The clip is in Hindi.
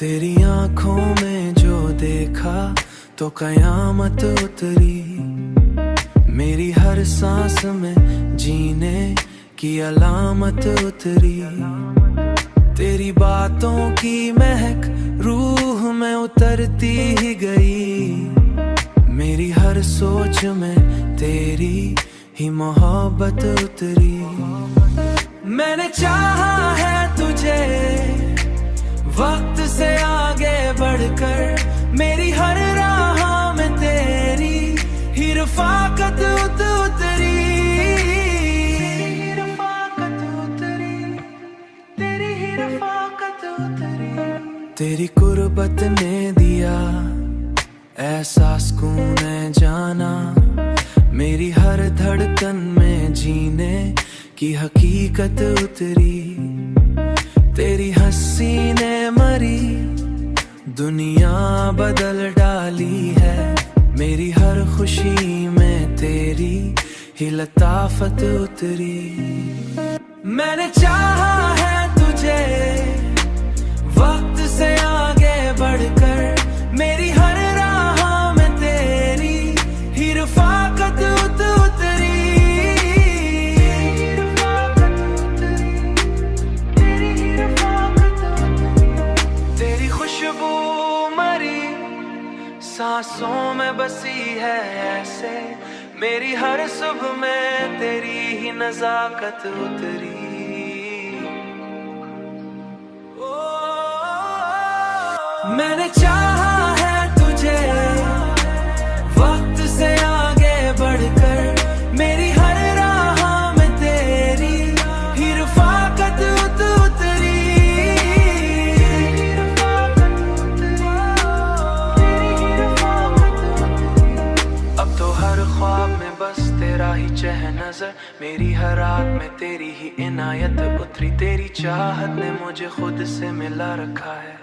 तेरी आंखों में जो देखा तो कयामत उतरी। मेरी हर सांस में जीने की अलामत उतरी। तेरी बातों की महक रूह में उतरती ही गई। मेरी हर सोच में तेरी ही मोहब्बत उतरी। मैंने चाहा है तुझे वक्त से आगे बढ़कर। मेरी हर राह में तेरी ही रफ़ाकत उतरी। तेरी कुर्बत ने दिया ऐसा सुकून है जाना। मेरी हर धड़कन में जीने की हकीकत उतरी। तेरी हंसी ने मरी दुनिया बदल डाली है। मेरी हर खुशी में तेरी ही लताफत उतरी। मैंने चाहा है तुझे वक्त से आगे बढ़कर। मेरी हर राह में तेरी ही रफ़ाकत उतरी। तेरी खुशबू मरी सांसों में बसी है ऐसे। मेरी हर सुबह में तेरी ही नज़ाकत उतरी। मैंने चाहा है तुझे वक्त से आगे बढ़कर। मेरी हर राह में तेरी ही रफ़ाकत उतरी। अब तो हर ख्वाब में बस तेरा ही चेहरा नजर। मेरी हर रात में तेरी ही इनायत उतरी। तेरी चाहत ने मुझे खुद से मिला रखा है।